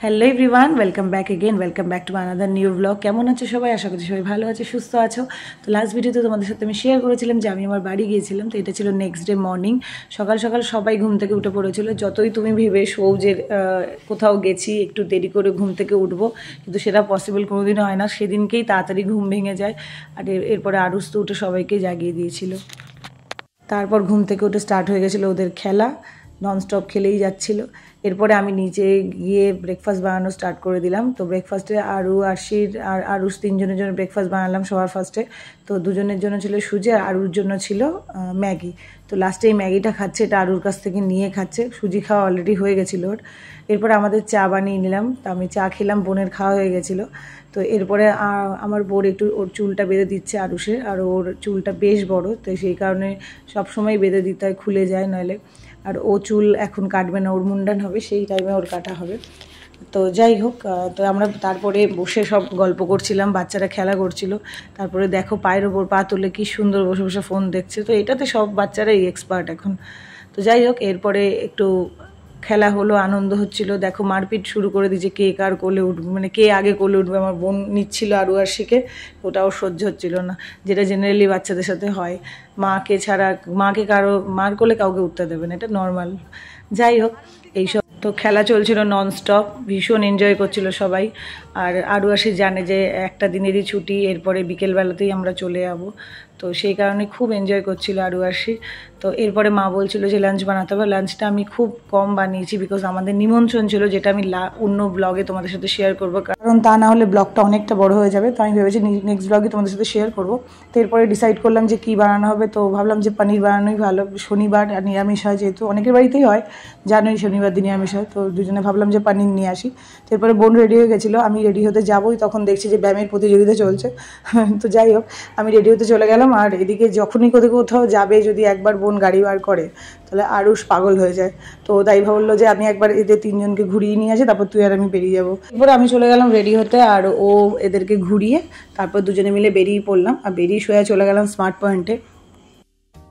Hello everyone, welcome back again, welcome back to another new blog. কেমন আছো সবাই? আশা করছি সবাই ভালো আছে, সুস্থ আছো। তো লাস্ট ভিডিওতে তোমাদের সাথে আমি শেয়ার করেছিলাম যে আমি আমার বাড়ি গিয়েছিলাম। তো এটা ছিল নেক্সট ডে মর্নিং। সকাল সকাল সবাই ঘুম থেকে উঠে পড়েছিল। যতই তুমি ভেবে শোও যে কোথাও গেছি, একটু দেরি করে ঘুম থেকে উঠবো, কিন্তু সেটা পসিবল কোনোদিনও হয় না। সেদিনকেই তাড়াতাড়ি ঘুম ভেঙে যায়। আর এরপরে আরুষ তো উঠে সবাইকে জাগিয়ে দিয়েছিল। তারপর ঘুম থেকে উঠে স্টার্ট হয়ে গেছিলো ওদের খেলা, ননস্টপ খেলেই যাচ্ছিল। এরপরে আমি নিচে গিয়ে ব্রেকফাস্ট বানানো স্টার্ট করে দিলাম। তো ব্রেকফাস্টে আরশির আর আরুষ তিনজনের জন্য ব্রেকফাস্ট বানালাম সবার ফার্স্টে। তো দুজনের জন্য ছিল সুজি আর আরুর জন্য ছিল ম্যাগি। তো লাস্টে এই ম্যাগিটা খাচ্ছে, এটা আরুর কাছ থেকে নিয়ে খাচ্ছে। সুজি খাওয়া অলরেডি হয়ে গেছিলো ওর। এরপরে আমাদের চা বানিয়ে নিলাম। তো আমি চা খেলাম, বোনের খাওয়া হয়ে গেছিলো। তো এরপরে আমার বোর একটু ওর চুলটা বেঁধে দিচ্ছে আরুষের, আর ওর চুলটা বেশ বড়, তো সেই কারণে সবসময় বেঁধে দিতে হয়, খুলে যায় নইলে। আর ও চুল এখন কাটবে না, ওর মুন্ডান হবে, সেই টাইমে ওর কাটা হবে। তো যাই হোক, তো আমরা তারপরে বসে সব গল্প করছিলাম, বাচ্চারা খেলা করছিল। তারপরে দেখো পায়ের ওপর পা তুলে কি সুন্দর বসে বসে ফোন দেখছে। তো এটাতে সব বাচ্চারাই এক্সপার্ট এখন। তো যাই হোক, এরপরে একটু খেলা হলো, আনন্দ হচ্ছিল। দেখো মারপিট শুরু করে দিয়েছে, কে কার কোলে উঠবে, মানে কে আগে কোলে উঠবে। আমার বোন নিচ্ছিল আরু আর শিখে, ওটাও সহ্য হচ্ছিল না, যেটা জেনারেলি বাচ্চাদের সাথে হয়। মাকে ছাড়া, মাকে কারো মার কোলে কাউকে উঠতে দেবে না, এটা নর্মাল। যাই হোক, এইসব তো খেলা চলছিল ননস্টপ, ভীষণ এনজয় করছিল সবাই। আর আরু আসি জানে যে একটা দিনেরই ছুটি, এরপরে বিকেলবেলাতেই আমরা চলে যাব। তো সেই কারণে খুব এনজয় করছিল আরু আসি। তো এরপরে মা বলছিল যে লাঞ্চ বানাতে হবে। লাঞ্চটা আমি খুব কম বানিয়েছি, বিকজ আমাদের নিমন্ত্রণ ছিল, যেটা আমি অন্য ব্লগে তোমাদের সাথে শেয়ার করবো, কারণ তা না হলে ব্লগটা অনেকটা বড় হয়ে যাবে। তো আমি ভেবেছি নেক্সট ব্লগে তোমাদের সাথে শেয়ার করবো। তো এরপরে ডিসাইড করলাম যে কী বানানো হবে। তো ভাবলাম যে পনির বানানোই ভালো, শনিবার আর নিরামিষ হয়, যেহেতু অনেকের বাড়িতেই হয়, জানোই শনিবার দিন নিরামিষ হয়। তো দুজনে ভাবলাম যে পনির নিয়ে আসি। তো এরপরে বোন রেডি হয়ে গেছিলো, আমি রেডি হতে যাবোই, তখন দেখছি যে ব্যায়ামের প্রতিযোগিতা চলছে। তো যাই হোক, আমি রেডি হতে চলে গেলাম। আর এদিকে যখনই কোথাও যাবে, যদি একবার বোন গাড়ি বার করে, তাহলে আরুষ পাগল হয়ে যায়। তো তাই ভাবলো যে আমি একবার এদের তিনজনকে ঘুরিয়ে নিয়ে আসি, তারপর তুই আর আমি বেরিয়ে যাবো। এরপরে আমি চলে গেলাম রেডি হতে, আর ও এদেরকে ঘুরিয়ে তারপর দুজনে মিলে বেরিয়ে পড়লাম। আর বেরিয়ে সোজা চলে গেলাম স্মার্ট পয়েন্টে।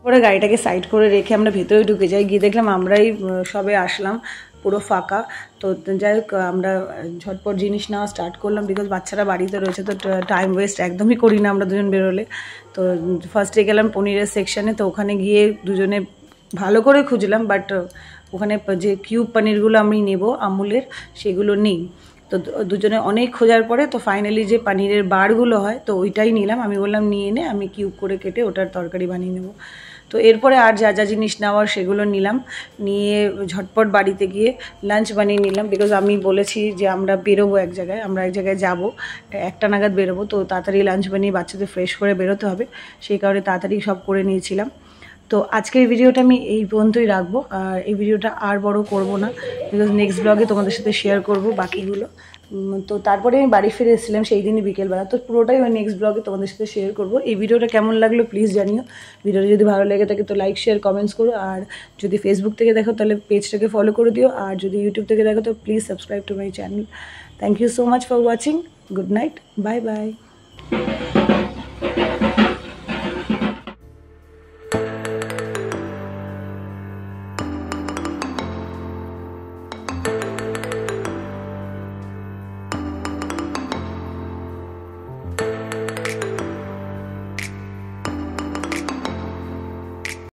পরে গাড়িটাকে সাইড করে রেখে আমরা ভেতরে ঢুকে যাই। গিয়ে দেখলাম আমরাই সবে আসলাম, পুরো ফাঁকা। তো যাই হোক, আমরা ঝটপট জিনিস নেওয়া স্টার্ট করলাম, বিকজ বাচ্চারা বাড়িতে রয়েছে। তো টাইম ওয়েস্ট একদমই করি না আমরা দুজন বেরোলে। তো ফার্স্টে গেলাম পনিরের সেকশানে। তো ওখানে গিয়ে দুজনে ভালো করে খুঁজলাম, বাট ওখানে যে কিউব পনিরগুলো আমি নেব আমুলের, সেগুলো নেই। তো দুজনে অনেক খোঁজার পরে তো ফাইনালি যে পনিরের বারগুলো হয়, তো ওইটাই নিলাম। আমি বললাম নিয়ে নে, আমি কিউব করে কেটে ওটার তরকারি বানিয়ে নেবো। তো এরপরে আর যা যা জিনিস নেওয়ার সেগুলো নিলাম, নিয়ে ঝটপট বাড়িতে গিয়ে লাঞ্চ বানিয়ে নিলাম। বিকজ আমি বলেছি যে আমরা বেরোবো এক জায়গায়, আমরা এক জায়গায় যাবো, 1টা নাগাদ বেরোবো। তো তাড়াতাড়ি লাঞ্চ বানিয়ে বাচ্চাদের ফ্রেশ করে বেরোতে হবে, সেই কারণে তাড়াতাড়ি সব করে নিয়েছিলাম। তো আজকের ভিডিওটা আমি এই পর্যন্তই রাখবো, আর এই ভিডিওটা আর বড় করব না, বিকজ নেক্সট ব্লগে তোমাদের সাথে শেয়ার করব বাকিগুলো। তো তারপরে আমি বাড়ি ফিরে এসেছিলাম সেই দিনই বিকেলবেলা। তো পুরোটাই ওই নেক্সট ব্লগে তোমাদের সাথে শেয়ার করবো। এই ভিডিওটা কেমন লাগলো প্লিজ জানিও। ভিডিওটা যদি ভালো লেগে থাকে তো লাইক, শেয়ার, কমেন্টস করো। আর যদি ফেসবুক থেকে দেখো তাহলে পেজটাকে ফলো করে দিও। আর যদি ইউটিউব থেকে দেখো তো please subscribe to my channel. Thank you so much for watching. Good night, bye by.